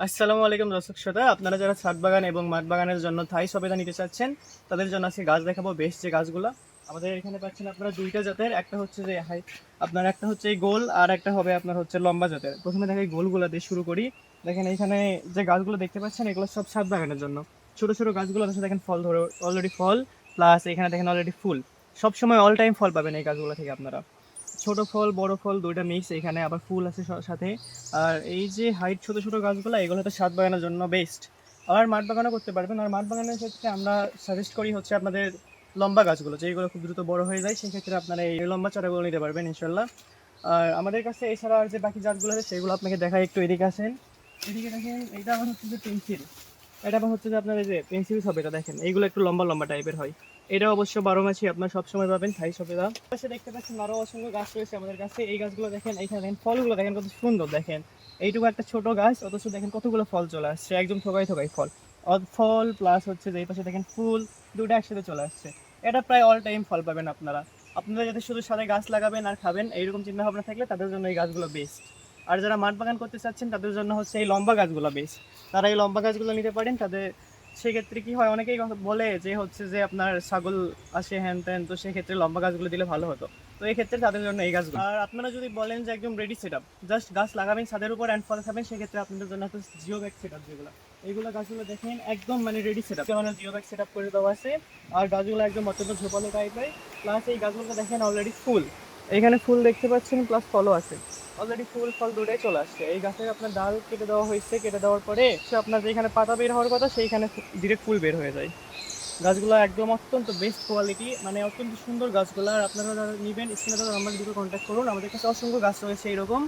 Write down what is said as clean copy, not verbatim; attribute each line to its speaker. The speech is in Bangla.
Speaker 1: আসসালামু আলাইকুম দর্শক শ্রোতা, আপনারা যারা ছাদ বাগান এবং মাঠ বাগানের জন্য থাই সবেদা নিতে চাচ্ছেন তাদের জন্য আজকে গাছ দেখাবো। বেশ যে গাছগুলো আমাদের এখানে পাচ্ছেন আপনারা দুইটা জাতের, একটা হচ্ছে যে আপনার একটা হচ্ছে এই গোল আর একটা হবে আপনার হচ্ছে লম্বা জাতের। প্রথমে দেখে গোলগুলা দিয়ে শুরু করি। দেখেন এখানে যে গাছগুলো দেখতে পাচ্ছেন এগুলো সব ছাদ বাগানের জন্য। ছোট ছোট গাছগুলো আছে, দেখেন ফল ধরে অলরেডি ফল, প্লাস এখানে দেখেন অলরেডি ফুল। সবসময় অল টাইম ফল পাবেন এই গাছগুলো থেকে আপনারা। ছোট ফল বড় ফল দুইটা মিক্স, এখানে আবার ফুল আছে সাথে। আর এই যে হাইট ছোট ছোট গাছগুলো এগুলো তো ছাদ বাগানের জন্য বেস্ট। আবার মাঠ বাগানও করতে পারবেন। আর মাঠ বাগানের ক্ষেত্রে আমরা সাজেস্ট করি হচ্ছে আপনাদের লম্বা গাছগুলো, যেগুলো খুব দ্রুত বড় হয়ে যায়, সেক্ষেত্রে আপনারা এই লম্বা চারাগুলো নিতে পারবেন ইনশাল্লাহ। আর আমাদের কাছে এছাড়া আর যে বাকি জাতগুলো আছে সেগুলো আপনাকে দেখাই, একটু এদিকে আসেন। এদিকে দেখেন, এটা আমার হচ্ছে যে পেন্সিল। এটা আবার হচ্ছে যে আপনার এই যে পেন্সিল সবেদা, দেখেন এইগুলো একটু লম্বা লম্বা টাইপের হয়। এটা অবশ্য 12 মাসই আপনার সবসময় পাবেন থাই সবেদা। পাশে দেখতে পাচ্ছেন আরো অসংখ্য গাছ রয়েছে আমাদের কাছে। এই গাছগুলো দেখেন, এইখানে দেখেন ফলগুলো দেখেন কত সুন্দর। দেখেন এইটুকু একটা ছোট গাছ, অথচ দেখেন কতগুলো ফল চলে আসছে, একদম থোকায় থোকায় ফল। ফল প্লাস হচ্ছে যে এই পাশে দেখেন ফুল, দুটো একসাথে চলে আসছে। এটা প্রায় অল টাইম ফল পাবেন আপনারা। আপনারা যাতে শুধু সাথে গাছ লাগাবেন আর খাবেন এইরকম চিন্তা ভাবনা থাকলে তাদের জন্য এই গাছগুলো বেস্ট। আর যারা মাঠ বাগান করতে চাচ্ছেন তাদের জন্য হচ্ছে এই লম্বা গাছগুলো বেস্ট। তারা এই লম্বা গাছগুলো নিতে পারেন। তাদের সেক্ষেত্রে কি হয়, অনেকেই বলে যে হচ্ছে যে আপনার ছাগল আসে হ্যান ত্যান, তো সেক্ষেত্রে লম্বা গাছগুলো দিলে ভালো হতো। তো এই ক্ষেত্রে তাদের জন্য এই গাছগুলো। আর আপনারা যদি বলেন যে একদম রেডি সেট আপ, জাস্ট গাছ লাগাবেন ছাদের উপর অ্যান্ড ফল খাবেন, সেক্ষেত্রে আপনাদের জন্য একটা জিও ব্যাগ সেট আপ, যেগুলো এইগুলো গাছগুলো দেখেন একদম মানে রেডি সেট আপ, মানে জিও ব্যাগ সেট আপ করে দেওয়া আছে। আর গাছগুলো একদম অত্যন্ত ঝোপালো টাইপের। প্লাস এই গাছগুলো দেখেন অলরেডি ফুল, এখানে ফুল দেখতে পাচ্ছেন, প্লাস ফলও আছে। অলরেডি ফুল ফল দুটোই চলে আসছে। এই গাছের আপনার ডাল কেটে দেওয়া হয়েছে, কেটে দেওয়ার পরে সে আপনার যেখানে পাতা বের হওয়ার কথা সেইখানে ডিরেক্ট ফুল বের হয়ে যায়। গাছগুলো একদম অত্যন্ত বেস্ট কোয়ালিটি, মানে অত্যন্ত সুন্দর গাছগুলো। আর আপনারা যারা নেবেন স্ক্রিনে নাম্বার দুটো কন্ট্যাক্ট করুন, আমাদের কাছে অসংখ্য গাছ রয়েছে এরকম।